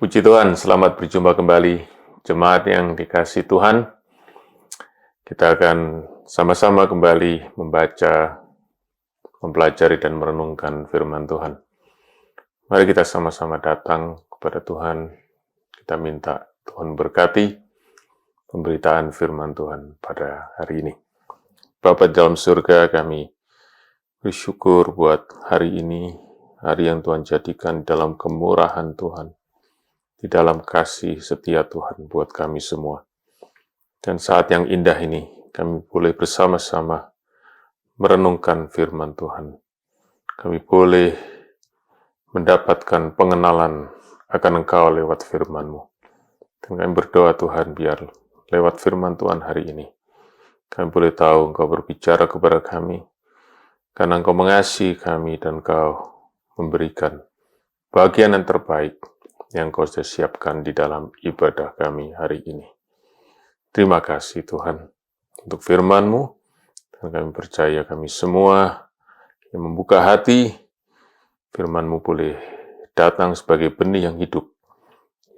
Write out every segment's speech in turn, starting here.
Puji Tuhan, selamat berjumpa kembali. Jemaat yang dikasihi Tuhan, kita akan sama-sama kembali membaca, mempelajari, dan merenungkan firman Tuhan. Mari kita sama-sama datang kepada Tuhan. Kita minta Tuhan berkati pemberitaan firman Tuhan pada hari ini. Bapa dalam surga, kami bersyukur buat hari ini, hari yang Tuhan jadikan dalam kemurahan Tuhan, di dalam kasih setia Tuhan buat kami semua. Dan saat yang indah ini, kami boleh bersama-sama merenungkan firman Tuhan. Kami boleh mendapatkan pengenalan akan Engkau lewat firman-Mu. Dan kami berdoa Tuhan, biar lewat firman Tuhan hari ini, kami boleh tahu Engkau berbicara kepada kami, karena Engkau mengasihi kami dan Engkau memberikan bagian yang terbaik yang Kau sudah siapkan di dalam ibadah kami hari ini. Terima kasih Tuhan untuk firman-Mu, dan kami percaya kami semua yang membuka hati, firman-Mu boleh datang sebagai benih yang hidup,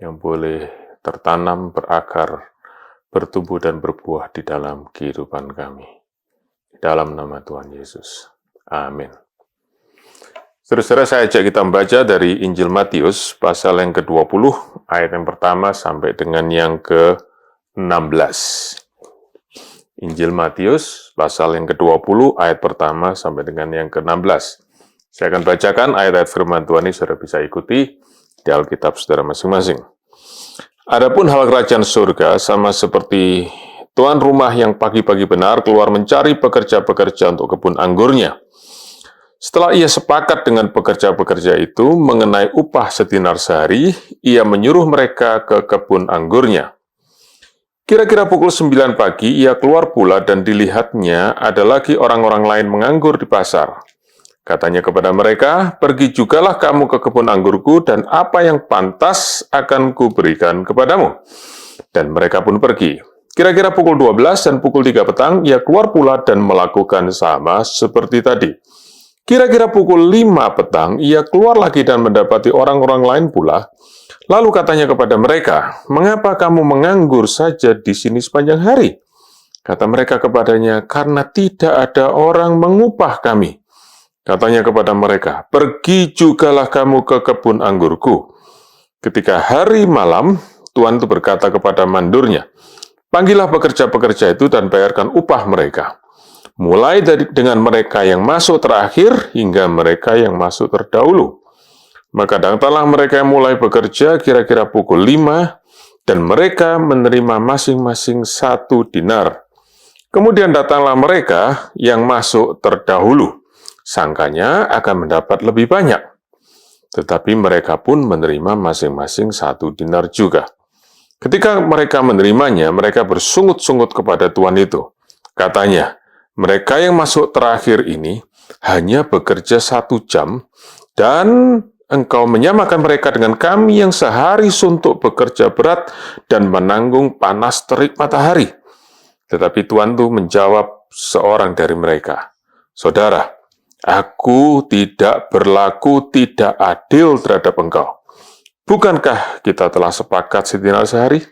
yang boleh tertanam, berakar, bertumbuh dan berbuah di dalam kehidupan kami. Di dalam nama Tuhan Yesus. Amin. Saudara-saudara, saya ajak kita membaca dari Injil Matius, pasal yang ke-20, ayat yang pertama sampai dengan yang ke-16. Injil Matius, pasal yang ke-20, ayat pertama sampai dengan yang ke-16. Saya akan bacakan ayat-ayat firman Tuhan ini, saudara bisa ikuti di Alkitab saudara masing-masing. Adapun hal kerajaan surga sama seperti tuan rumah yang pagi-pagi benar keluar mencari pekerja-pekerja untuk kebun anggurnya. Setelah ia sepakat dengan pekerja-pekerja itu mengenai upah sedinar sehari, ia menyuruh mereka ke kebun anggurnya. Kira-kira pukul 9 pagi, ia keluar pula dan dilihatnya ada lagi orang-orang lain menganggur di pasar. Katanya kepada mereka, "Pergi jugalah kamu ke kebun anggurku, dan apa yang pantas akan kuberikan kepadamu." Dan mereka pun pergi. Kira-kira pukul 12 dan pukul 3 petang, ia keluar pula dan melakukan sama seperti tadi. Kira-kira pukul 5 petang, ia keluar lagi dan mendapati orang-orang lain pula. Lalu katanya kepada mereka, "Mengapa kamu menganggur saja di sini sepanjang hari?" Kata mereka kepadanya, "Karena tidak ada orang mengupah kami." Katanya kepada mereka, "Pergi jugalah kamu ke kebun anggurku." Ketika hari malam, Tuan itu berkata kepada mandurnya, "Panggillah pekerja-pekerja itu dan bayarkan upah mereka. Mulai dengan mereka yang masuk terakhir hingga mereka yang masuk terdahulu." Maka datanglah mereka yang mulai bekerja kira-kira pukul 5, dan mereka menerima masing-masing 1 dinar. Kemudian datanglah mereka yang masuk terdahulu. Sangkanya akan mendapat lebih banyak. Tetapi mereka pun menerima masing-masing 1 dinar juga. Ketika mereka menerimanya, mereka bersungut-sungut kepada tuan itu. Katanya, "Mereka yang masuk terakhir ini hanya bekerja 1 jam, dan engkau menyamakan mereka dengan kami yang sehari suntuk bekerja berat dan menanggung panas terik matahari." Tetapi tuan itu menjawab seorang dari mereka, "Saudara, aku tidak berlaku tidak adil terhadap engkau. Bukankah kita telah sepakat sedinar sehari?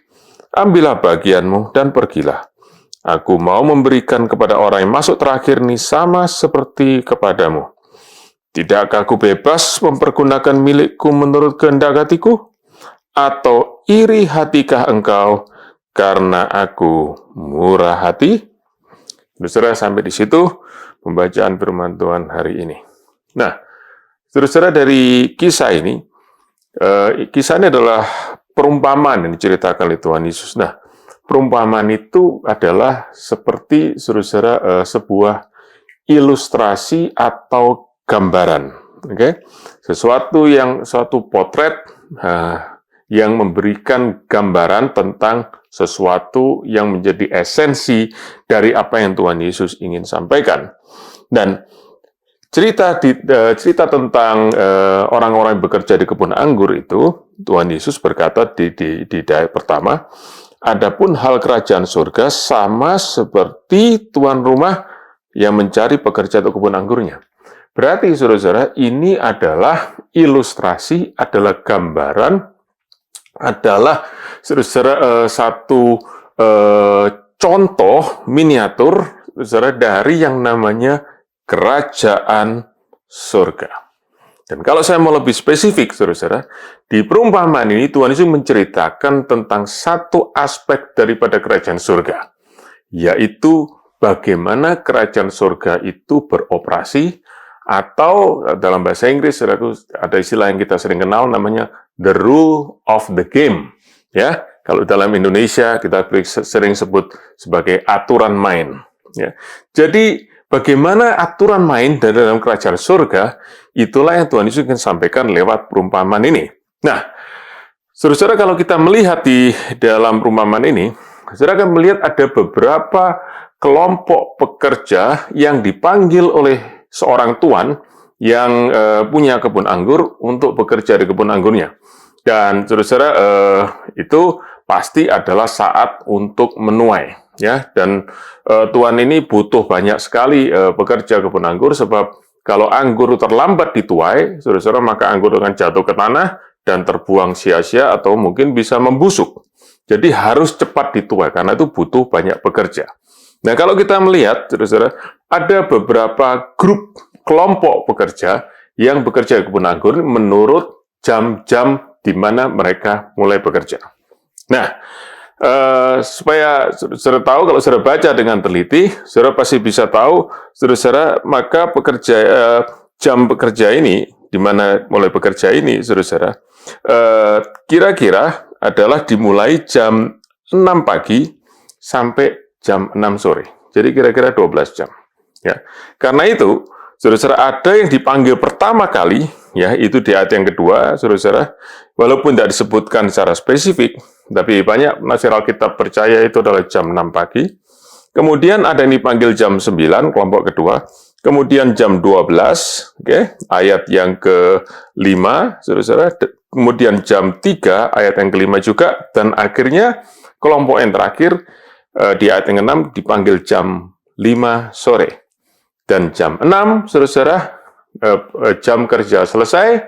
Ambillah bagianmu dan pergilah. Aku mau memberikan kepada orang yang masuk terakhir ini sama seperti kepadamu. Tidakkah aku bebas mempergunakan milikku menurut kehendak hatiku? Atau iri hatikah engkau karena aku murah hati?" Saudara, sampai di situ pembacaan firman Tuhan hari ini. Nah, saudara, dari kisah ini, kisah ini adalah perumpamaan yang diceritakan oleh Tuhan Yesus. Nah, perumpamaan itu adalah seperti, saudara, sebuah ilustrasi atau gambaran, oke? Suatu potret yang memberikan gambaran tentang sesuatu yang menjadi esensi dari apa yang Tuhan Yesus ingin sampaikan. Dan cerita tentang orang-orang yang bekerja di kebun anggur itu, Tuhan Yesus berkata di ayat pertama, "Adapun hal kerajaan surga sama seperti tuan rumah yang mencari pekerja untuk kebun anggurnya." Berarti, saudara-saudara, ini adalah ilustrasi, adalah gambaran adalah satu contoh miniatur dari yang namanya kerajaan surga. Dan kalau saya mau lebih spesifik, saudara, di perumpamaan ini Tuhan Yesus menceritakan tentang satu aspek daripada kerajaan surga, yaitu bagaimana kerajaan surga itu beroperasi, atau dalam bahasa Inggris, saudaraku, ada istilah yang kita sering kenal namanya the rule of the game. Ya, kalau dalam Indonesia kita sering sebut sebagai aturan main. Ya, jadi bagaimana aturan main dalam kerajaan surga, itulah yang Tuhan Yesus ingin sampaikan lewat perumpamaan ini. Nah, saudara, kalau kita melihat di dalam perumpamaan ini, saudara akan melihat ada beberapa kelompok pekerja yang dipanggil oleh seorang tuan yang punya kebun anggur untuk bekerja di kebun anggurnya. Dan saudara, itu pasti adalah saat untuk menuai. Ya, dan tuan ini butuh banyak sekali pekerja kebun anggur, sebab kalau anggur terlambat dituai, saudara, maka anggur akan jatuh ke tanah dan terbuang sia-sia atau mungkin bisa membusuk. Jadi harus cepat dituai karena itu butuh banyak pekerja. Nah, kalau kita melihat, saudara, ada beberapa grup kelompok pekerja yang bekerja di kebun anggur menurut jam-jam di mana mereka mulai bekerja. Nah, supaya saudara tahu, kalau saudara baca dengan teliti, saudara pasti bisa tahu, saudara, maka jam bekerja ini, di mana mulai bekerja ini, saudara, kira-kira adalah dimulai jam 6 pagi sampai jam 6 sore. Jadi kira-kira 12 jam. Ya. Karena itu, saudara, ada yang dipanggil pertama kali, ya, itu di ayat yang kedua, saudara, walaupun tidak disebutkan secara spesifik, tapi banyak penafsir Alkitab percaya itu adalah jam 6 pagi. Kemudian ada yang dipanggil jam 9, kelompok kedua. Kemudian jam 12, ayat yang ke-5, saudara. Kemudian jam 3, ayat yang ke-5 juga. Dan akhirnya kelompok yang terakhir, di ayat yang ke-6 dipanggil jam 5 sore. Dan jam 6, saudara, jam kerja selesai,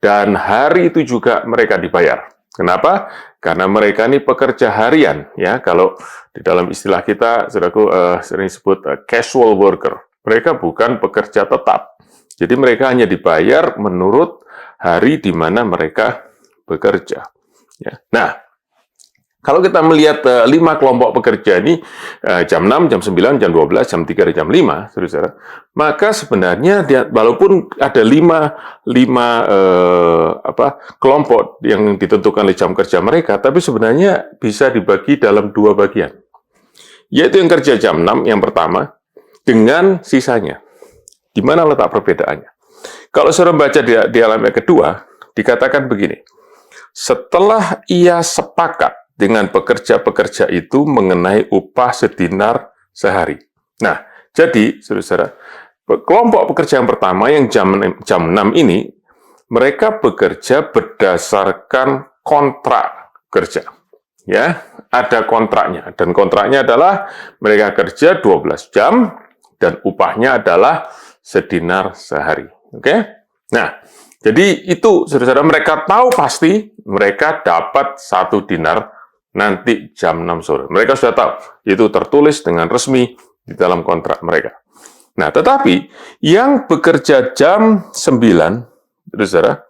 dan hari itu juga mereka dibayar. Kenapa? Karena mereka ini pekerja harian, ya. Kalau di dalam istilah kita, saudaraku, sering disebut casual worker. Mereka bukan pekerja tetap. Jadi mereka hanya dibayar menurut hari di mana mereka bekerja. Ya. Nah, kalau kita melihat 5 kelompok pekerja ini, jam 6, jam 9, jam 12, jam 3, dan jam 5, saudara, maka sebenarnya walaupun ada 5 kelompok yang ditentukan oleh jam kerja mereka, tapi sebenarnya bisa dibagi dalam 2 bagian. Yaitu yang kerja jam 6, yang pertama, dengan sisanya. Di mana letak perbedaannya? Kalau saudara baca di halaman kedua, dikatakan begini, setelah ia sepakat dengan pekerja-pekerja itu mengenai upah sedinar sehari. Nah, jadi, saudara, kelompok pekerja yang pertama yang jam 6 ini, mereka bekerja berdasarkan kontrak kerja. Ya, ada kontraknya, dan kontraknya adalah mereka kerja 12 jam dan upahnya adalah sedinar sehari. Oke? Nah, jadi itu, saudara, mereka tahu pasti mereka dapat 1 dinar nanti jam 6 sore. Mereka sudah tahu, itu tertulis dengan resmi di dalam kontrak mereka. Nah, tetapi yang bekerja jam 9, saudara,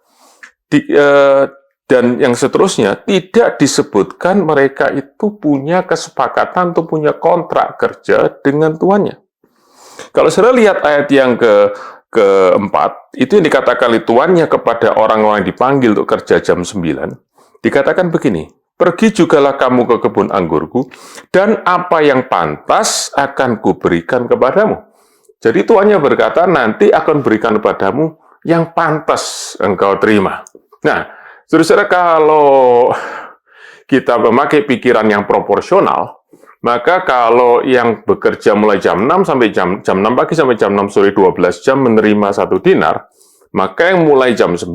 dan yang seterusnya, tidak disebutkan mereka itu punya kesepakatan atau punya kontrak kerja dengan tuannya. Kalau saudara lihat ayat yang keempat, itu yang dikatakan oleh tuannya kepada orang-orang yang dipanggil untuk kerja jam 9, dikatakan begini, pergi jugalah kamu ke kebun anggurku, dan apa yang pantas akan kuberikan kepadamu. Jadi tuannya berkata, nanti akan berikan kepadamu yang pantas engkau terima. Nah, saudara, kalau kita memakai pikiran yang proporsional, maka kalau yang bekerja mulai jam 6 sampai jam 6 pagi sampai jam 6 sore 12 jam menerima 1 dinar, maka yang mulai jam 9,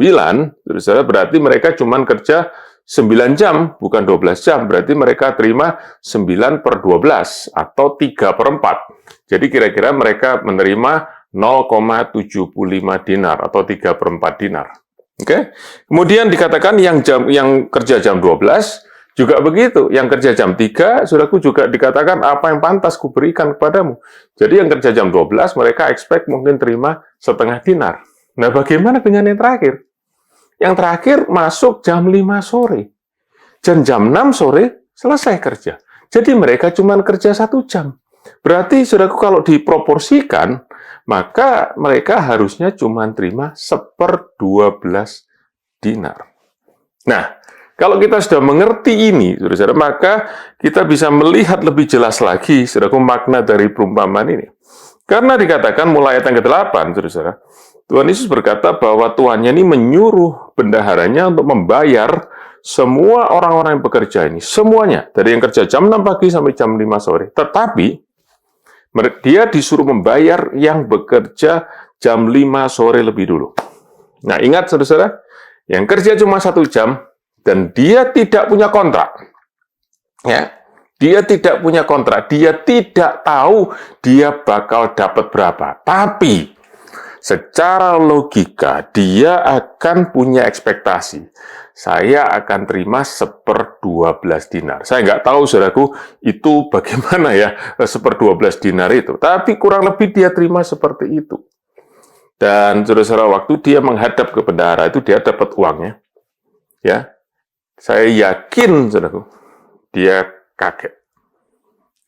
saudara, berarti mereka cuma kerja 9 jam, bukan 12 jam. Berarti mereka terima 9/12 atau 3/4. Jadi kira-kira mereka menerima 0,75 dinar atau 3/4 dinar. Oke. Kemudian dikatakan yang kerja jam 12 juga begitu. Yang kerja jam 3, saudaraku, juga dikatakan apa yang pantas kuberikan kepadamu. Jadi yang kerja jam 12 mereka expect mungkin terima setengah dinar. Nah, bagaimana dengan yang terakhir? Yang terakhir masuk jam 5 sore. Dan jam 6 sore selesai kerja. Jadi mereka cuma kerja 1 jam. Berarti, saudaraku, kalau diproporsikan, maka mereka harusnya cuma terima 1/12 dinar. Nah, kalau kita sudah mengerti ini, saudara-saudara, maka kita bisa melihat lebih jelas lagi, saudaraku, makna dari perumpamaan ini. Karena dikatakan mulai ayat yang ke-8, saudara-saudara, Tuhan Yesus berkata bahwa Tuhannya ini menyuruh bendaharanya untuk membayar semua orang-orang yang bekerja ini, semuanya, dari yang kerja jam 6 pagi sampai jam 5 sore. Tetapi, dia disuruh membayar yang bekerja jam 5 sore lebih dulu. Nah, ingat, saudara-saudara, yang kerja cuma 1 jam, dan dia tidak punya kontrak. Ya, dia tidak punya kontrak, dia tidak tahu dia bakal dapat berapa. Tapi, secara logika, dia akan punya ekspektasi. Saya akan terima 1/12 dinar. Saya nggak tahu, saudaraku, itu bagaimana ya, 1/12 dinar itu. Tapi kurang lebih dia terima seperti itu. Dan saudara-saudara, waktu dia menghadap ke bendahara itu, dia dapat uangnya. Ya, saya yakin, saudaraku, dia kaget.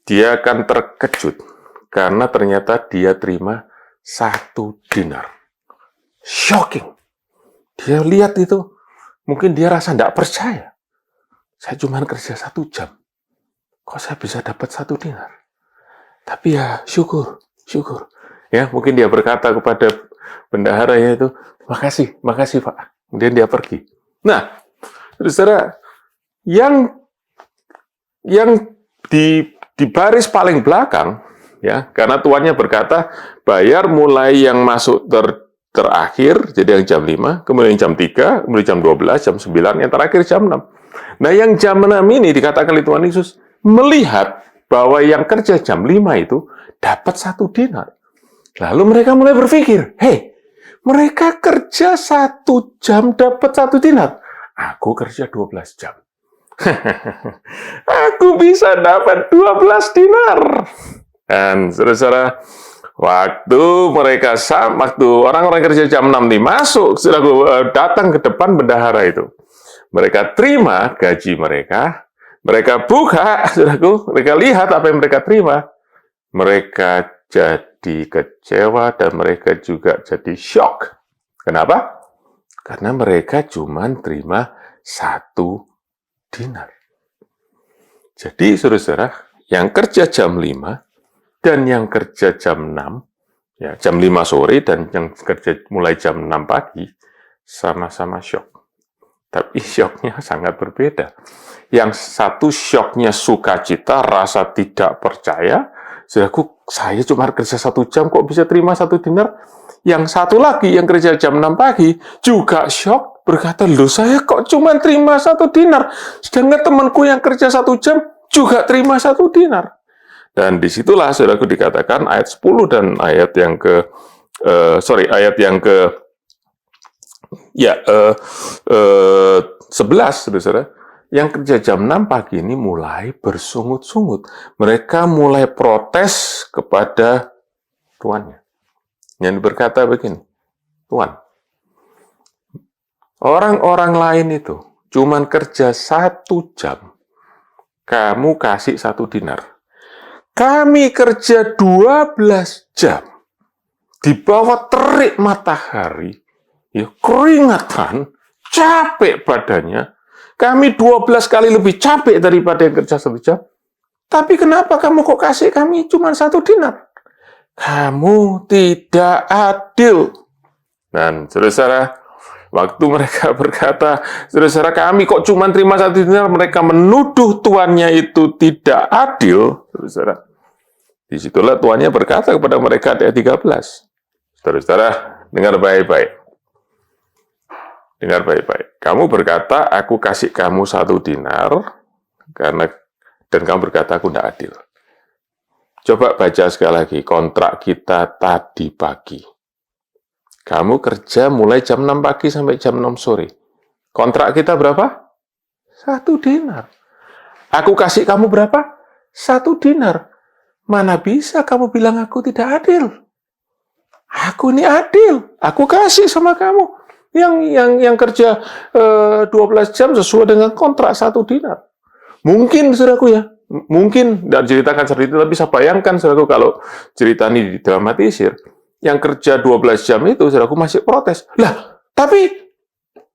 Dia akan terkejut, karena ternyata dia terima 1 dinar. Shocking. Dia lihat itu, mungkin dia rasa tidak percaya. Saya cuma kerja 1 jam. Kok saya bisa dapat 1 dinar? Tapi ya syukur. Ya, mungkin dia berkata kepada bendahara itu, makasih Pak. Kemudian dia pergi. Nah, saudara, yang di baris paling belakang, ya, karena tuannya berkata bayar mulai yang masuk terakhir, jadi yang jam 5, kemudian jam 3, kemudian jam 12, jam 9, yang terakhir jam 6. Nah, yang jam 6 ini dikatakan oleh Tuhan Yesus melihat bahwa yang kerja jam 5 itu dapat 1 dinar. Lalu mereka mulai berpikir, mereka kerja 1 jam dapat 1 dinar. Aku kerja 12 jam. Aku bisa dapat 12 dinar. Dan saudara-saudara, waktu orang-orang kerja jam 6 nih masuk, datang ke depan bendahara itu. Mereka terima gaji mereka buka, saudaraku, mereka lihat apa yang mereka terima. Mereka jadi kecewa dan mereka juga jadi shock. Kenapa? Karena mereka cuma terima 1 dinar. Jadi, saudara-saudara, yang kerja jam 5 dan yang kerja jam 6, ya, jam 5 sore dan yang kerja mulai jam 6 pagi, sama-sama shock. Tapi shocknya sangat berbeda. Yang satu shocknya sukacita, rasa tidak percaya, saudaraku, saya cuma kerja 1 jam, kok bisa terima 1 dinar? Yang satu lagi, yang kerja jam 6 pagi, juga shock, berkata, loh, saya kok cuma terima 1 dinar? Sedangkan temanku yang kerja 1 jam, juga terima 1 dinar. Dan disitulah, saudaraku, dikatakan ayat 10 dan ayat yang ke, ayat yang ke, 11, saudara, yang kerja jam 6 pagi ini mulai bersungut-sungut. Mereka mulai protes kepada tuannya. Yang berkata begini, Tuan, orang-orang lain itu cuman kerja 1 jam, kamu kasih 1 dinar. Kami kerja 12 jam, di bawah terik matahari, ya, keringatan, capek badannya, kami 12 kali lebih capek daripada yang kerja 1 jam. Tapi kenapa kamu kok kasih kami cuma 1 dinar? Kamu tidak adil. Dan saudara-saudara, waktu mereka berkata, saudara-saudara, kami kok cuma terima 1 dinar, mereka menuduh tuannya itu tidak adil. Saudara-saudara, disitulah tuannya berkata kepada mereka di ayat 13. Saudara-saudara, dengar baik-baik. Dengar baik-baik. Kamu berkata, aku kasih kamu 1 dinar, dan kamu berkata, aku tidak adil. Coba baca sekali lagi kontrak kita tadi pagi. Kamu kerja mulai jam 6 pagi sampai jam 6 sore. Kontrak kita berapa? 1 dinar. Aku kasih kamu berapa? 1 dinar. Mana bisa kamu bilang aku tidak adil? Aku ini adil. Aku kasih sama kamu. Yang kerja 12 jam sesuai dengan kontrak 1 dinar. Mungkin, saudaraku ya. Mungkin, tidak ceritakan seperti itu, tapi saya bayangkan, saudaraku, kalau cerita ini didramatisir, yang kerja 12 jam itu, saudaraku, masih protes. Lah, tapi,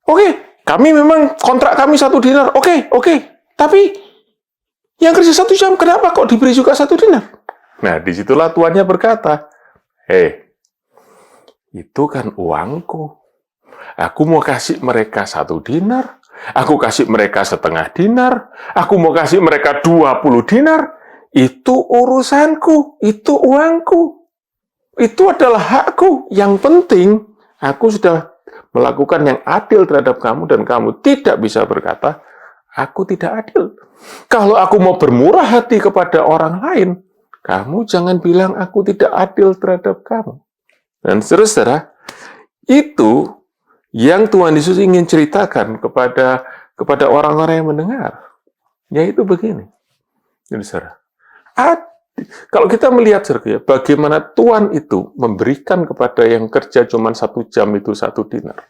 oke, kami memang kontrak kami 1 dinar. Oke. Tapi, yang kerja 1 jam, kenapa kok diberi juga 1 dinar? Nah, disitulah tuannya berkata, itu kan uangku. Aku mau kasih mereka 1 dinar. Aku kasih mereka 1/2 dinar. Aku mau kasih mereka 20 dinar. Itu urusanku. Itu uangku. Itu adalah hakku. Yang penting, aku sudah melakukan yang adil terhadap kamu dan kamu tidak bisa berkata, aku tidak adil. Kalau aku mau bermurah hati kepada orang lain, kamu jangan bilang aku tidak adil terhadap kamu. Dan saudara, itu yang Tuhan Yesus ingin ceritakan kepada orang-orang yang mendengar. Yaitu begini. Jadi saudara, kalau kita melihat saudara, bagaimana Tuhan itu memberikan kepada yang kerja cuma 1 jam itu 1 dinar.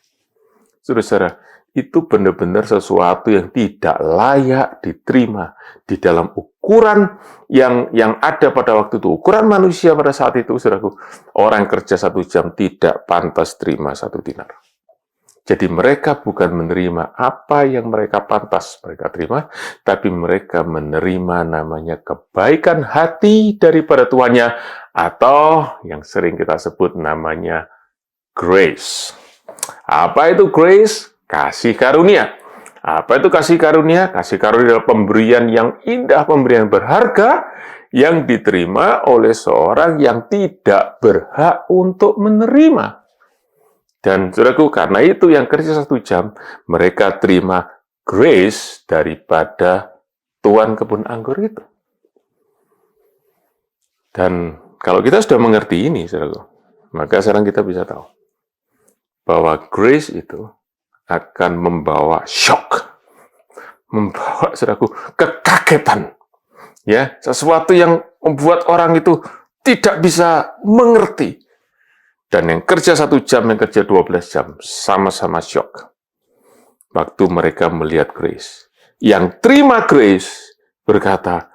Saudara, itu benar-benar sesuatu yang tidak layak diterima di dalam ukuran yang ada pada waktu itu. Ukuran manusia pada saat itu, saudaraku, orang kerja 1 jam tidak pantas terima 1 dinar. Jadi mereka bukan menerima apa yang mereka pantas mereka terima, tapi mereka menerima namanya kebaikan hati daripada tuannya, atau yang sering kita sebut namanya grace. Apa itu grace? Kasih karunia. Apa itu kasih karunia? Kasih karunia adalah pemberian yang indah, pemberian berharga, yang diterima oleh seorang yang tidak berhak untuk menerima. Dan saudaraku, karena itu yang kerja 1 jam, mereka terima grace daripada tuan kebun anggur itu. Dan kalau kita sudah mengerti ini, saudaraku, maka sekarang kita bisa tahu bahwa grace itu akan membawa shock, membawa, saudaraku, kekagetan. Ya, sesuatu yang membuat orang itu tidak bisa mengerti. Dan yang kerja 1 jam, yang kerja 12 jam, sama-sama shock. Waktu mereka melihat grace. Yang terima grace berkata,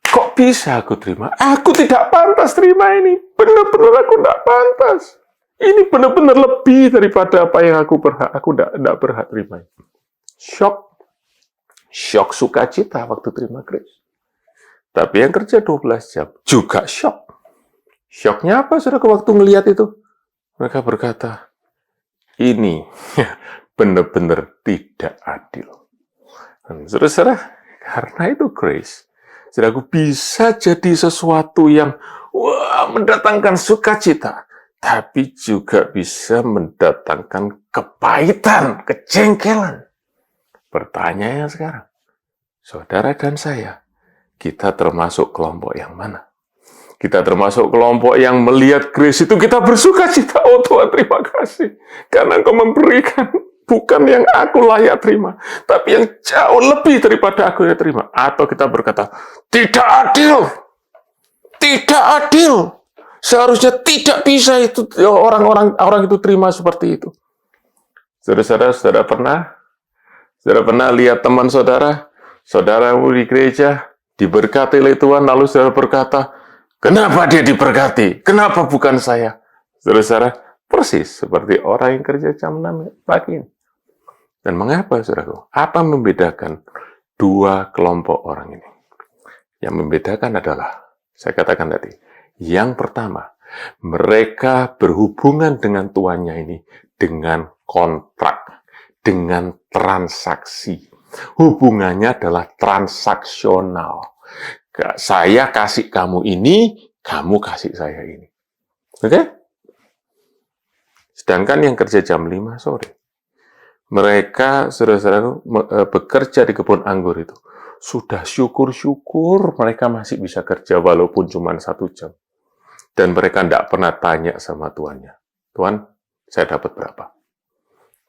kok bisa aku terima? Aku tidak pantas terima ini. Benar-benar aku tidak pantas. Ini benar-benar lebih daripada apa yang aku berhak. Aku tidak berhak terima. Shock. Shock sukacita waktu terima grace. Tapi yang kerja 12 jam juga shock. Shocknya apa, saudara, waktu melihat itu? Mereka berkata, ini benar-benar tidak adil. Dan saudara, karena itu grace, saudara, bisa jadi sesuatu yang mendatangkan sukacita, tapi juga bisa mendatangkan kepahitan, kejengkelan. Pertanyaannya sekarang, saudara dan saya, kita termasuk kelompok yang mana? Kita termasuk kelompok yang melihat grace itu kita bersuka cita. Oh Tuhan, terima kasih. Karena Engkau memberikan bukan yang aku layak terima, tapi yang jauh lebih daripada aku yang terima. Atau kita berkata, tidak adil. Tidak adil. Seharusnya tidak bisa itu orang itu terima seperti itu. Saudara pernah lihat teman saudaramu di gereja, diberkati oleh Tuhan, lalu saudara berkata, kenapa dia diberkati? Kenapa bukan saya? Saudara, persis seperti orang yang kerja jam 6 pagi. Dan mengapa, saudaraku? Apa membedakan dua kelompok orang ini? Yang membedakan adalah, saya katakan tadi, yang pertama, mereka berhubungan dengan tuannya ini dengan kontrak, dengan transaksi. Hubungannya adalah transaksional. Saya kasih kamu ini, kamu kasih saya ini. Oke? Sedangkan yang kerja jam 5 sore, mereka, saudara-saudara, bekerja di kebun anggur itu, sudah syukur-syukur mereka masih bisa kerja walaupun cuma 1 jam. Dan mereka tidak pernah tanya sama tuannya, Tuan, saya dapat berapa.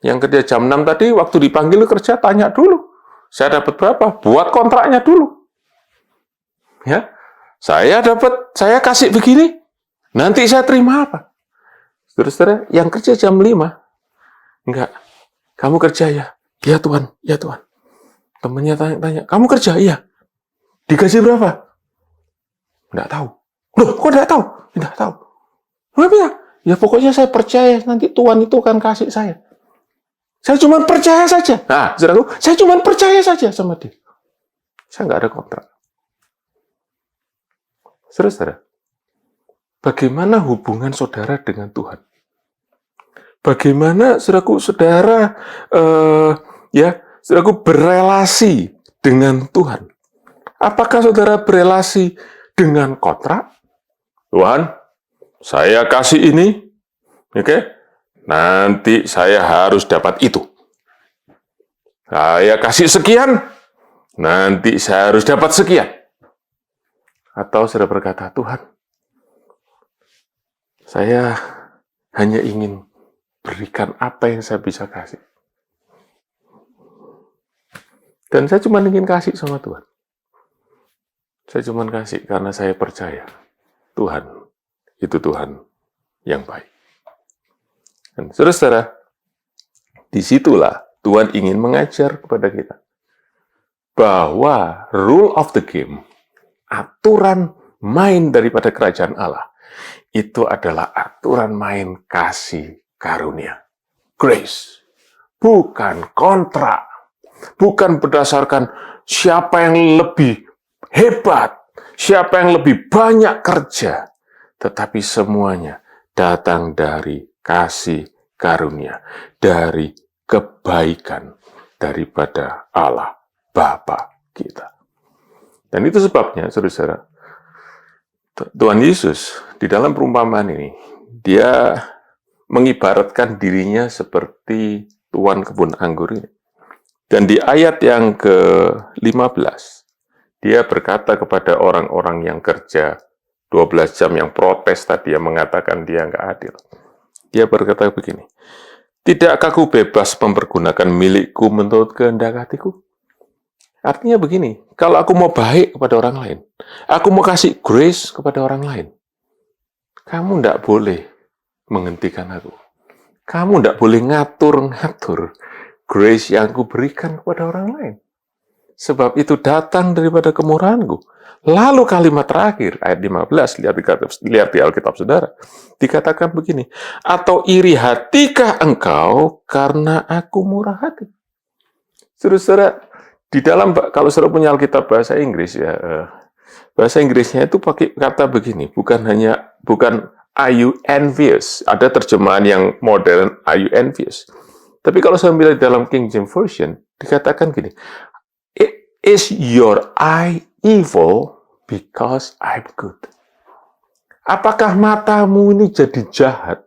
Yang kerja jam 6 tadi, waktu dipanggil kerja, tanya dulu, saya dapat berapa, buat kontraknya dulu. Ya, saya kasih begini, nanti saya terima apa? Saudara-saudara, yang kerja jam 5, enggak, kamu kerja ya? Ya Tuhan, ya Tuhan. Temannya tanya, kamu kerja? Iya. Digaji berapa? Enggak tahu. Loh, kok enggak tahu? Enggak tahu. Kenapa ya? Ya pokoknya saya percaya nanti Tuhan itu akan kasih saya. Saya cuma percaya saja. Nah, saudaraku, saya cuma percaya saja sama dia. Saya nggak ada kontrak. Saudara, bagaimana hubungan saudara dengan Tuhan? Bagaimana, saudaraku, saudaraku berelasi dengan Tuhan? Apakah saudara berelasi dengan kontrak? Tuhan, saya kasih ini, oke? Nanti saya harus dapat itu. Saya kasih sekian, nanti saya harus dapat sekian. Atau saudara berkata, Tuhan, saya hanya ingin berikan apa yang saya bisa kasih. Dan saya cuma ingin kasih sama Tuhan. Saya cuma kasih karena saya percaya Tuhan itu Tuhan yang baik. Dan saudara, disitulah Tuhan ingin mengajar kepada kita bahwa rule of the game, aturan main daripada kerajaan Allah, itu adalah aturan main kasih karunia. Grace. Bukan kontrak. Bukan berdasarkan siapa yang lebih hebat, siapa yang lebih banyak kerja. Tetapi semuanya datang dari kasih karunia, dari kebaikan daripada Allah Bapa kita. Dan itu sebabnya, saudara, Tuhan Yesus di dalam perumpamaan ini, dia mengibaratkan dirinya seperti tuan kebun anggur ini. Dan di ayat yang ke-15, dia berkata kepada orang-orang yang kerja 12 jam yang protes tadi, yang mengatakan dia nggak adil. Dia berkata begini, tidakkah aku bebas mempergunakan milikku menurut kehendak hatiku? Artinya begini, kalau aku mau baik kepada orang lain, aku mau kasih grace kepada orang lain, kamu tidak boleh menghentikan aku. Kamu tidak boleh ngatur-ngatur grace yang aku berikan kepada orang lain. Sebab itu datang daripada kemurahanku. Lalu kalimat terakhir, ayat 15, lihat di Alkitab saudara, dikatakan begini, atau iri hatikah engkau karena aku murah hati? Saudara, di dalam, kalau saudara punya Alkitab bahasa Inggris, ya, bahasa Inggrisnya itu pakai kata begini, bukan are you envious? Ada terjemahan yang modern, are you envious? Tapi kalau saya ambil dalam King James Version, dikatakan gini, is your eye evil because I'm good? Apakah matamu ini jadi jahat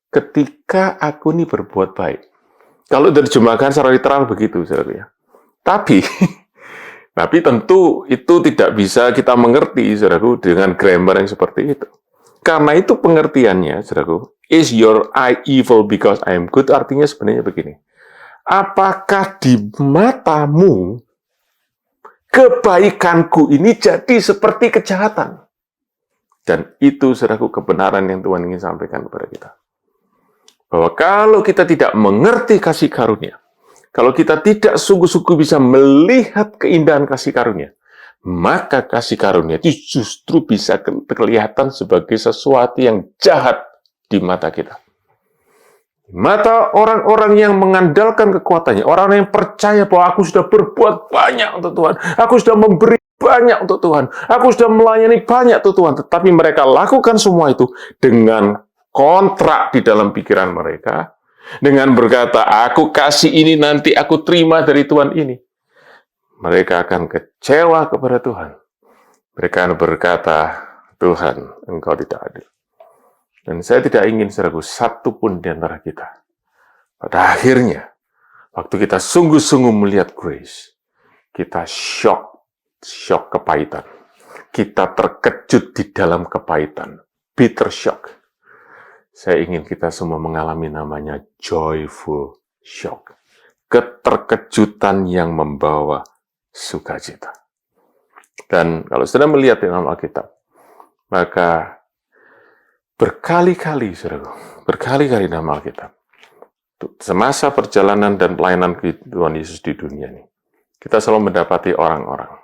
ketika aku ini berbuat baik? Kalau diterjemahkan secara literal begitu, saudara. Tapi tentu itu tidak bisa kita mengerti, saudaraku, dengan grammar yang seperti itu. Karena itu pengertiannya, saudaraku, is your eye evil because I am good? Artinya sebenarnya begini. Apakah di matamu kebaikanku ini jadi seperti kejahatan? Dan itu, saudaraku, kebenaran yang Tuhan ingin sampaikan kepada kita. Bahwa kalau kita tidak mengerti kasih karunia, kalau kita tidak sungguh-sungguh bisa melihat keindahan kasih karunia, maka kasih karunia itu justru bisa kelihatan sebagai sesuatu yang jahat di mata kita. Mata orang-orang yang mengandalkan kekuatannya, orang yang percaya bahwa aku sudah berbuat banyak untuk Tuhan, aku sudah memberi banyak untuk Tuhan, aku sudah melayani banyak untuk Tuhan, tetapi mereka lakukan semua itu dengan kontrak di dalam pikiran mereka, dengan berkata, aku kasih ini nanti aku terima dari Tuhan ini. Mereka akan kecewa kepada Tuhan. Mereka akan berkata, Tuhan, Engkau tidak adil. Dan saya tidak ingin, saudaraku, satu pun di antara kita. Pada akhirnya, waktu kita sungguh-sungguh melihat grace, kita shock kepahitan. Kita terkejut di dalam kepahitan. Bitter shock. saya ingin kita semua mengalami namanya joyful shock. Keterkejutan yang membawa sukacita. Dan kalau saudara melihat di dalam Alkitab, maka berkali-kali dalam Alkitab, semasa perjalanan dan pelayanan Tuhan Yesus di dunia ini, kita selalu mendapati orang-orang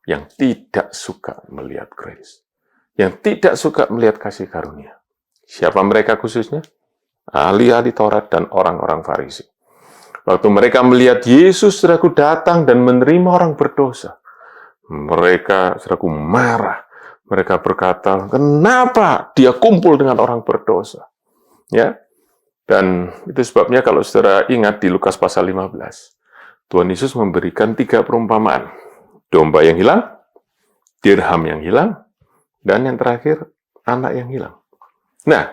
yang tidak suka melihat grace, yang tidak suka melihat kasih karunia. Siapa mereka khususnya? Ahli-ahli Taurat dan orang-orang Farisi. Waktu mereka melihat Yesus, saudaraku, datang dan menerima orang berdosa, mereka, saudaraku, marah. Mereka berkata, kenapa dia kumpul dengan orang berdosa? Ya, dan itu sebabnya kalau saudara ingat di Lukas pasal 15, Tuhan Yesus memberikan 3 perumpamaan. Domba yang hilang, dirham yang hilang, dan yang terakhir, anak yang hilang. Nah,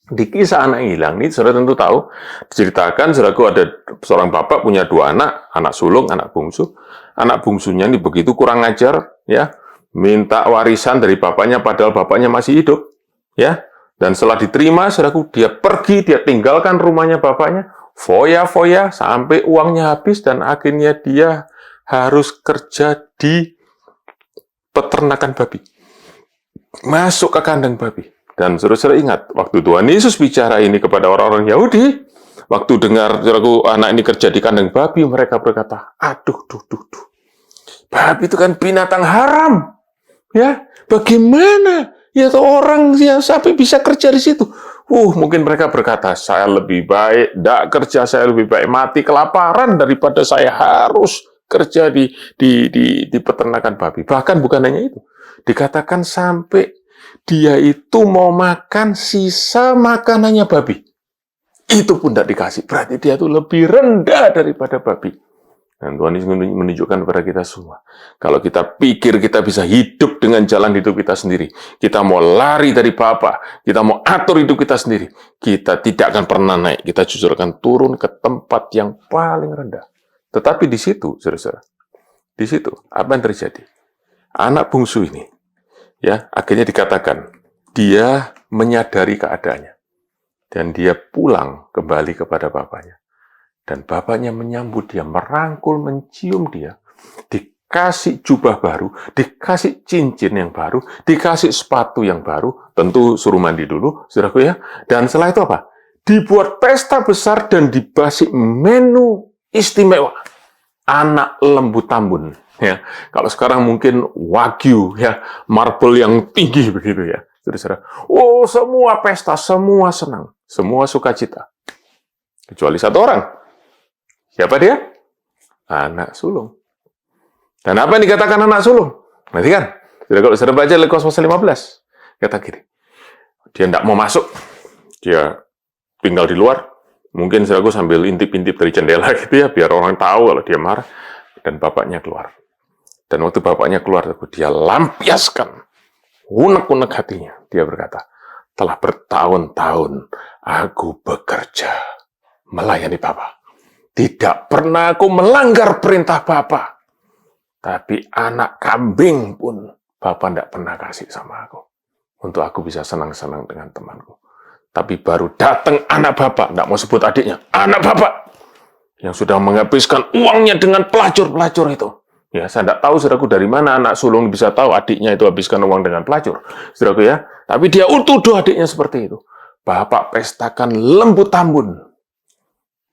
di kisah anak yang hilang ini, saudara tentu tahu, diceritakan, saudaraku, ada seorang bapak punya 2 anak sulung, anak bungsu. Anak bungsunya ini begitu kurang ajar, ya, minta warisan dari bapaknya, padahal bapaknya masih hidup, ya. Dan setelah diterima, saudaraku, dia pergi, dia tinggalkan rumahnya bapaknya, foya-foya, sampai uangnya habis, dan akhirnya dia harus kerja di peternakan babi. Masuk ke kandang babi. Dan saudara-saudara ingat, waktu Tuhan Yesus bicara ini kepada orang-orang Yahudi, waktu dengar saudaraku anak ini kerja di kandang babi, mereka berkata, aduh, babi itu kan binatang haram. Ya, bagaimana ya orang yang sampai bisa kerja di situ? Mungkin mereka berkata, saya lebih baik tidak kerja, saya lebih baik mati kelaparan daripada saya harus kerja di peternakan babi. Bahkan bukan hanya itu, dikatakan sampai dia itu mau makan sisa makanannya babi. Itu pun tidak dikasih. Berarti dia itu lebih rendah daripada babi. Dan Tuhan Yesus menunjukkan kepada kita semua. Kalau kita pikir kita bisa hidup dengan jalan hidup kita sendiri, kita mau lari dari Bapa, kita mau atur hidup kita sendiri, kita tidak akan pernah naik. Kita justru akan turun ke tempat yang paling rendah. Tetapi di situ, saudara-saudara, di situ apa yang terjadi? Anak bungsu ini, ya, akhirnya dikatakan dia menyadari keadaannya dan dia pulang kembali kepada bapaknya. Dan bapaknya menyambut dia, merangkul, mencium dia, dikasih jubah baru, dikasih cincin yang baru, dikasih sepatu yang baru, tentu suruh mandi dulu, saudaraku ya. Dan setelah itu apa? Dibuat pesta besar dan dibasih menu istimewa. Anak lembu tambun. Ya, kalau sekarang mungkin wagyu, ya, marble yang tinggi begitu ya, saudara. Semua pesta, semua senang, semua sukacita, kecuali satu orang. Siapa dia? Anak sulung. Dan apa yang dikatakan anak sulung? Nanti kan, kalau saudara baca Lukas pasal 15, kata gini, dia tidak mau masuk, dia tinggal di luar. Mungkin saudaraku sambil intip-intip dari jendela gitu ya, biar orang tahu kalau dia marah. Dan bapaknya keluar. Dan waktu bapaknya keluar, dia lampiaskan unek-unek hatinya. Dia berkata, telah bertahun-tahun aku bekerja melayani Bapa. Tidak pernah aku melanggar perintah Bapa. Tapi anak kambing pun Bapa tidak pernah kasih sama aku. Untuk aku bisa senang-senang dengan temanku. Tapi baru datang anak Bapak, tidak mau sebut adiknya, anak Bapak, yang sudah menghabiskan uangnya dengan pelacur-pelacur itu. Ya, saya tidak tahu, saudaraku, dari mana anak sulung bisa tahu adiknya itu habiskan uang dengan pelacur. Saudaraku ya, tapi dia tuduh adiknya seperti itu. Bapak pestakan lembu tambun.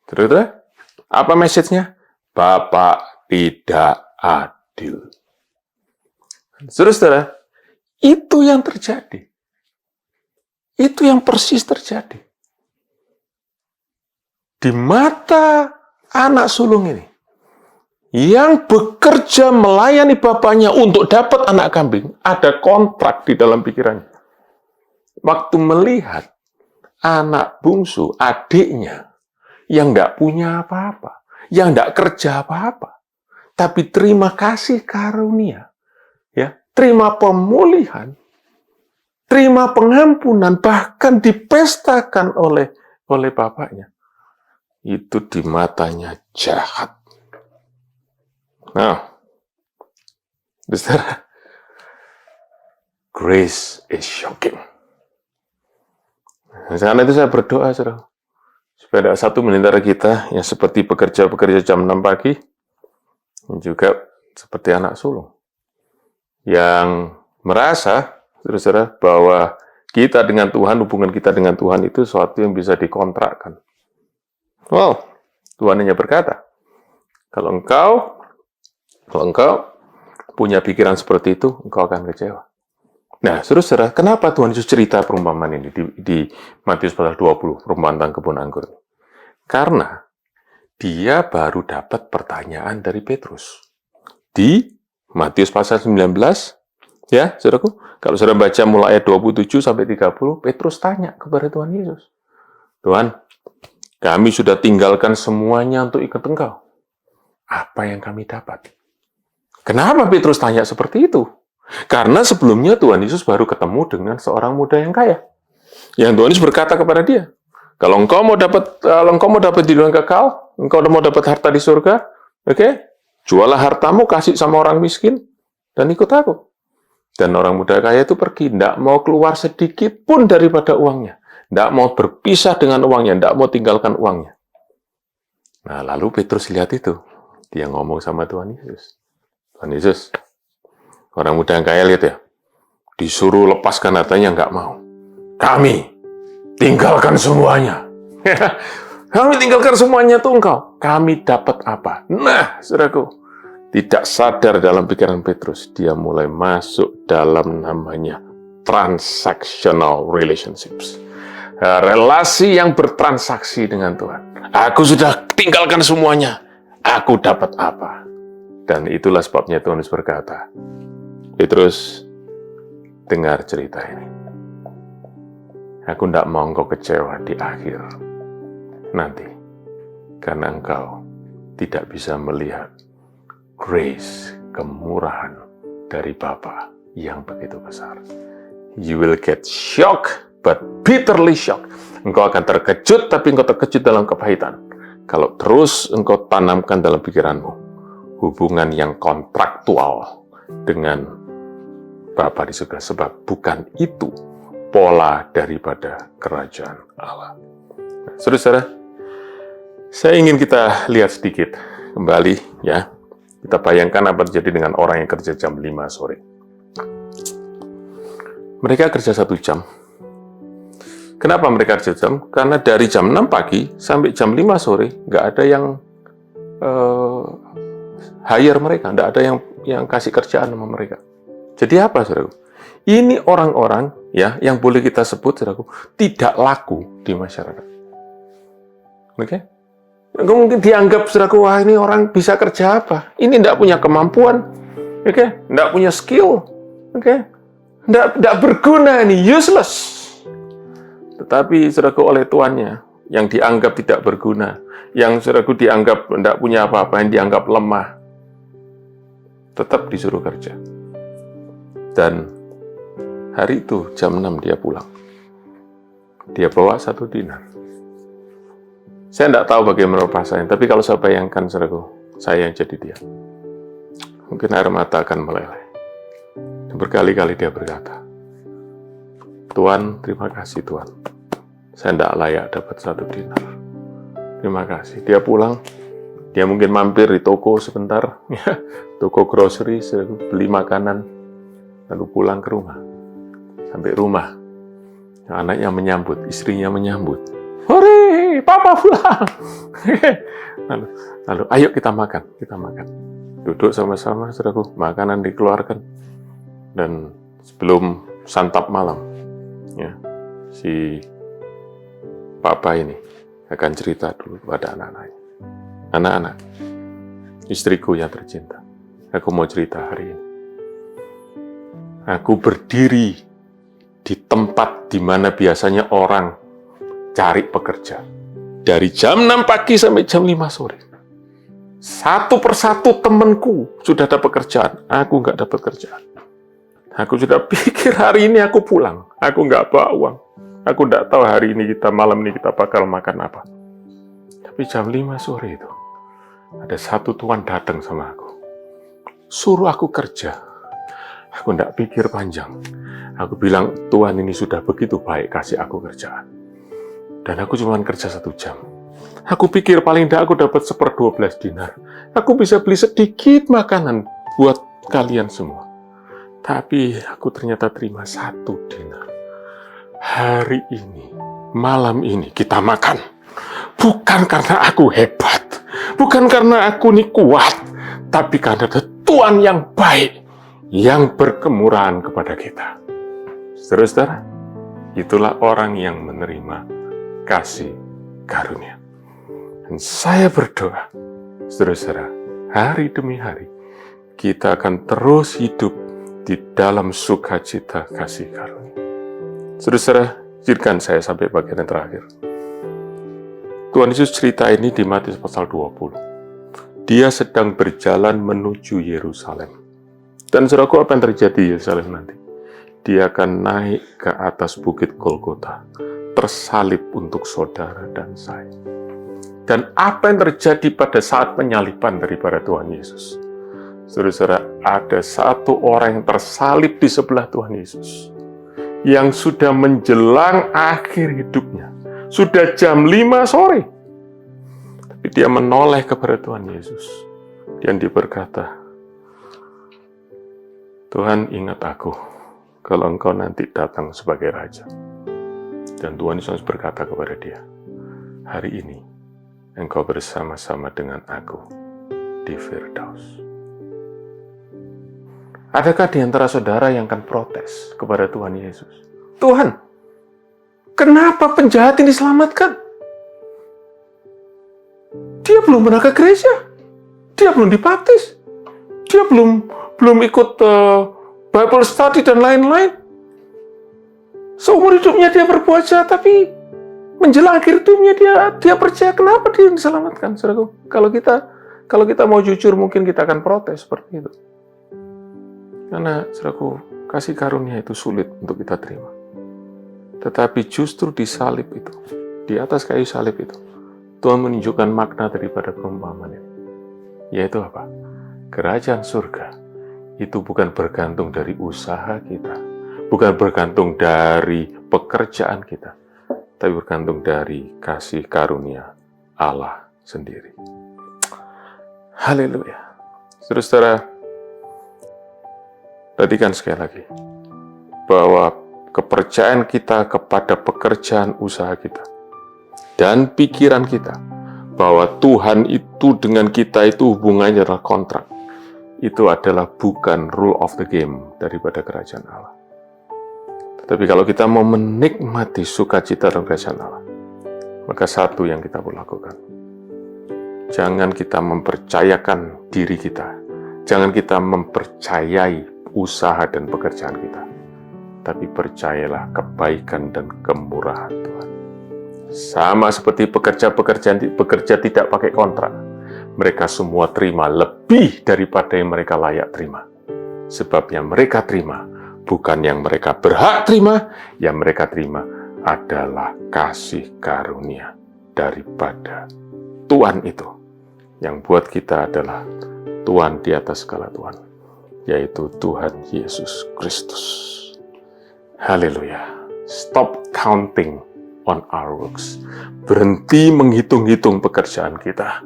Saudara, apa message-nya? Bapak tidak adil. Saudara, itu yang terjadi. Itu yang persis terjadi. Di mata anak sulung ini, yang bekerja melayani bapaknya untuk dapat anak kambing, ada kontrak di dalam pikirannya. Waktu melihat anak bungsu, adiknya, yang nggak punya apa-apa, yang nggak kerja apa-apa, tapi terima kasih karunia, ya, terima pemulihan, terima pengampunan, bahkan dipestakan oleh bapaknya. Itu di matanya jahat. Nah, saudara, grace is shocking. Karena itu saya berdoa, saudara, supaya ada satu di antara kita yang seperti pekerja-pekerja jam 6 pagi, juga seperti anak sulung, yang merasa, saudara, bahwa kita dengan Tuhan, hubungan kita dengan Tuhan itu sesuatu yang bisa dikontrakkan. Wow, Tuhan hanya berkata, kalau engkau punya pikiran seperti itu, engkau akan kecewa. Nah, saudara, kenapa Tuhan Yesus cerita perumpamaan ini di Matius pasal 20, perumpamaan tentang kebun anggur? Karena dia baru dapat pertanyaan dari Petrus. Di Matius pasal 19, ya, saudaraku, kalau saudara baca mulai ayat 27 sampai 30, Petrus tanya kepada Tuhan Yesus, Tuhan, kami sudah tinggalkan semuanya untuk ikut engkau. Apa yang kami dapat? Kenapa Petrus tanya seperti itu? Karena sebelumnya Tuhan Yesus baru ketemu dengan seorang muda yang kaya. Yang Tuhan Yesus berkata kepada dia, kalau engkau mau dapat di dunia kekal, engkau mau dapat harta di surga, oke? Jualah hartamu, kasih sama orang miskin, dan ikut aku. Dan orang muda kaya itu pergi, tidak mau keluar sedikit pun daripada uangnya. Tidak mau berpisah dengan uangnya, tidak mau tinggalkan uangnya. Nah, lalu Petrus lihat itu. Dia ngomong sama Tuhan Yesus. Tuhan Yesus, orang muda yang kaya lihat ya, disuruh lepaskan hartanya, nggak mau. Kami tinggalkan semuanya. Kami tinggalkan semuanya tuh engkau. Kami dapat apa? Nah, saudaraku, tidak sadar dalam pikiran Petrus, dia mulai masuk dalam namanya transactional relationships. Relasi yang bertransaksi dengan Tuhan. Aku sudah tinggalkan semuanya. Aku dapat apa? Dan itulah sebabnya Tuhan Yesus berkata, Petrus, dengar cerita ini. Aku tidak mau engkau kecewa di akhir nanti. Karena engkau tidak bisa melihat grace, kemurahan dari Bapa yang begitu besar. You will get shocked, but bitterly shocked. Engkau akan terkejut, tapi engkau terkejut dalam kepahitan. Kalau terus engkau tanamkan dalam pikiranmu hubungan yang kontraktual dengan Bapa di surga, sebab bukan itu pola daripada kerajaan Allah. Nah, saudara, saya ingin kita lihat sedikit kembali, ya. Kita bayangkan apa terjadi dengan orang yang kerja jam 5 sore. Mereka kerja 1 jam. Kenapa mereka kerja jam? Karena dari jam 6 pagi sampai jam 5 sore, nggak ada yang hire mereka, nggak ada yang kasih kerjaan sama mereka. Jadi apa, saudaraku? Ini orang-orang, ya, yang boleh kita sebut, saudaraku, tidak laku di masyarakat. Oke? Mungkin dianggap, saudaraku, wah ini orang bisa kerja apa? Ini tidak punya kemampuan, oke? Tidak punya skill, oke? Tidak berguna, ini useless. Tetapi, saudaraku, oleh tuannya, yang dianggap tidak berguna, yang, saudaraku, dianggap tidak punya apa-apa, yang dianggap lemah, tetap disuruh kerja. Dan hari itu, jam 6 dia pulang. Dia bawa 1 dinar. Saya tidak tahu bagaimana rasanya, tapi kalau saya bayangkan, saudaraku, saya yang jadi dia, mungkin air mata akan meleleh. Dan berkali-kali dia berkata, Tuhan, terima kasih Tuhan. Saya tidak layak dapat 1 dinar. Terima kasih. Dia pulang, dia mungkin mampir di toko sebentar, ya, toko grocery, beli makanan, lalu pulang ke rumah. Sampai rumah, anaknya menyambut, istrinya menyambut. Hore, Papa pulang. lalu, ayo kita makan. Duduk sama-sama, saudaraku, makanan dikeluarkan. Dan sebelum santap malam, ya, si Papa ini akan cerita dulu pada anak-anaknya. Anak-anak, istriku yang tercinta, aku mau cerita hari ini. Aku berdiri di tempat di mana biasanya orang cari pekerja. Dari jam 6 pagi sampai jam 5 sore. Satu persatu temanku sudah dapat pekerjaan. Aku nggak dapat kerjaan. Aku sudah pikir hari ini aku pulang. Aku nggak bawa uang. Aku nggak tahu hari ini malam ini kita bakal makan apa. Tapi jam 5 sore itu, ada 1 tuan datang sama aku. Suruh aku kerja. Aku nggak pikir panjang. Aku bilang, Tuhan ini sudah begitu baik kasih aku kerjaan. Dan aku cuma kerja 1 jam. Aku pikir paling tidak aku dapat 1/12 dinar. Aku bisa beli sedikit makanan buat kalian semua. Tapi aku ternyata terima 1 dinar. Hari ini, malam ini kita makan. Bukan karena aku hebat. Bukan karena aku ini kuat. Tapi karena ada Tuhan yang baik. Yang berkemurahan kepada kita. Saudara-saudara, itulah orang yang menerima kasih karunia. Dan saya berdoa, saudara-saudara, hari demi hari, kita akan terus hidup di dalam sukacita kasih karunia. Saudara-saudara, izinkan saya sampai bagian yang terakhir. Tuhan Yesus cerita ini di Matius pasal 20. Dia sedang berjalan menuju Yerusalem. Dan saudaraku, apa yang terjadi di Yerusalem nanti? Dia akan naik ke atas bukit Golgota, tersalib untuk saudara dan saya. Dan apa yang terjadi pada saat penyaliban daripada Tuhan Yesus? Saudara-saudara, ada 1 orang yang tersalib di sebelah Tuhan Yesus, yang sudah menjelang akhir hidupnya. Sudah jam 5 sore. Tapi dia menoleh kepada Tuhan Yesus. Dan dia berkata, Tuhan, ingat aku kalau engkau nanti datang sebagai Raja. Dan Tuhan Yesus berkata kepada dia, hari ini engkau bersama-sama dengan aku di Firdaus. Adakah di antara saudara yang akan protes kepada Tuhan Yesus? Tuhan, kenapa penjahat ini diselamatkan? Dia belum pernah ke gereja. Dia belum dibaptis. Dia belum ikut Bible study dan lain-lain. Seumur hidupnya dia berbuat jahat, tapi menjelang akhir hidupnya dia percaya. Kenapa dia diselamatkan? Saudaraku, kalau kita mau jujur, mungkin kita akan protes seperti itu. Karena, saudaraku, kasih karunia itu sulit untuk kita terima. Tetapi justru di salib itu, di atas kayu salib itu, Tuhan menunjukkan makna daripada perumpamaan ini. Yaitu apa? Kerajaan surga itu bukan bergantung dari usaha kita, bukan bergantung dari pekerjaan kita, tapi bergantung dari kasih karunia Allah sendiri. Haleluya. Saudara-saudara, perhatikan sekali lagi, bahwa kepercayaan kita kepada pekerjaan usaha kita, dan pikiran kita, bahwa Tuhan itu dengan kita itu hubungannya adalah kontrak, itu adalah bukan rule of the game daripada kerajaan Allah. Tetapi kalau kita mau menikmati sukacita dalam kerajaan Allah, maka satu yang kita perlu lakukan, jangan kita mempercayakan diri kita, jangan kita mempercayai usaha dan pekerjaan kita, tapi percayalah kebaikan dan kemurahan Tuhan. Sama seperti pekerja tidak pakai kontrak. Mereka semua terima lebih daripada yang mereka layak terima. Sebab yang mereka terima bukan yang mereka berhak terima, yang mereka terima adalah kasih karunia daripada Tuhan itu. Yang buat kita adalah Tuhan di atas segala Tuhan, yaitu Tuhan Yesus Kristus. Haleluya. Stop counting on our works. Berhenti menghitung-hitung pekerjaan kita.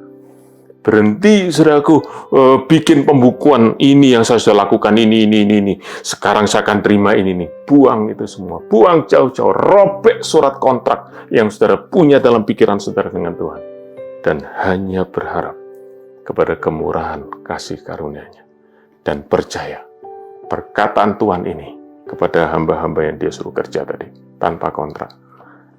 Berhenti, saudaraku, bikin pembukuan ini yang saya sudah lakukan, ini. Sekarang saya akan terima ini. Buang itu semua. Buang jauh-jauh. Robek surat kontrak yang saudara punya dalam pikiran saudara dengan Tuhan. Dan hanya berharap kepada kemurahan kasih karunia-Nya. Dan percaya perkataan Tuhan ini kepada hamba-hamba yang Dia suruh kerja tadi, tanpa kontrak.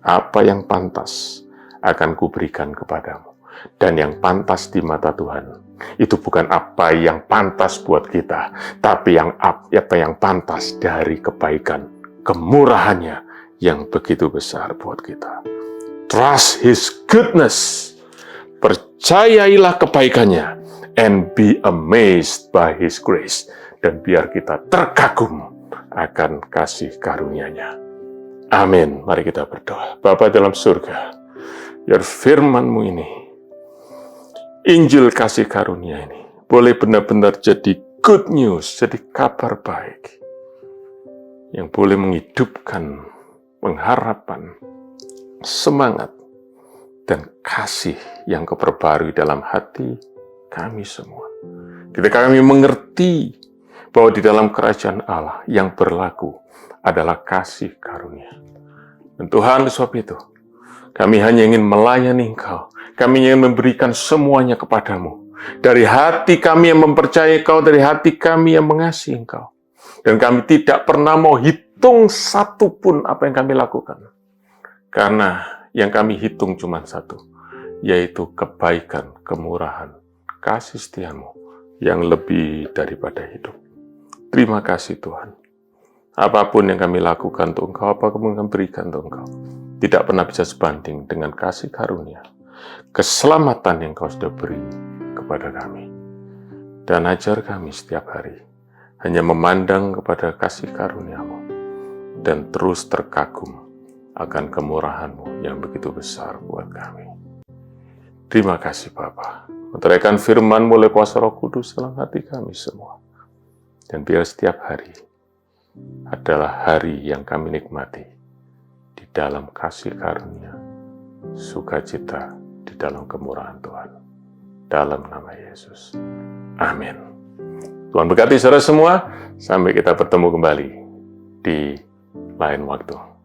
Apa yang pantas akan kuberikan kepadamu. Dan yang pantas di mata Tuhan, itu bukan apa yang pantas buat kita, tapi apa yang pantas dari kebaikan, kemurahannya yang begitu besar buat kita. Trust His goodness. Percayailah kebaikannya. And be amazed by His grace. Dan biar kita terkagum akan kasih karunia-Nya. Amin. Mari kita berdoa. Bapa dalam surga, biar firman-Mu ini, Injil kasih karunia ini, boleh benar-benar jadi good news, jadi kabar baik, yang boleh menghidupkan pengharapan semangat, dan kasih yang Kau perbarui dalam hati kami semua. Ketika kami mengerti bahwa di dalam kerajaan Allah yang berlaku adalah kasih karunia. Dan Tuhan, sebab itu, kami hanya ingin melayani Engkau. Kami ingin memberikan semuanya kepadamu. Dari hati kami yang mempercayai Kau, dari hati kami yang mengasihi Engkau. Dan kami tidak pernah mau hitung satu pun apa yang kami lakukan. Karena yang kami hitung cuma satu, yaitu kebaikan, kemurahan, kasih setiamu yang lebih daripada hidup. Terima kasih Tuhan. Apapun yang kami lakukan untuk Engkau, apapun yang kami berikan untuk Engkau, tidak pernah bisa sebanding dengan kasih karunia, keselamatan yang Kau sudah beri kepada kami. Dan ajar kami setiap hari hanya memandang kepada kasih karuniamu dan terus terkagum akan kemurahan-Mu yang begitu besar buat kami. Terima kasih Bapa. Meteraikan firman-Mu oleh kuasa Roh Kudus dalam hati kami semua. Dan biar setiap hari adalah hari yang kami nikmati di dalam kasih karunia, sukacita di dalam kemurahan Tuhan. Dalam nama Yesus. Amin. Tuhan berkati saudara semua. Sampai kita bertemu kembali di lain waktu.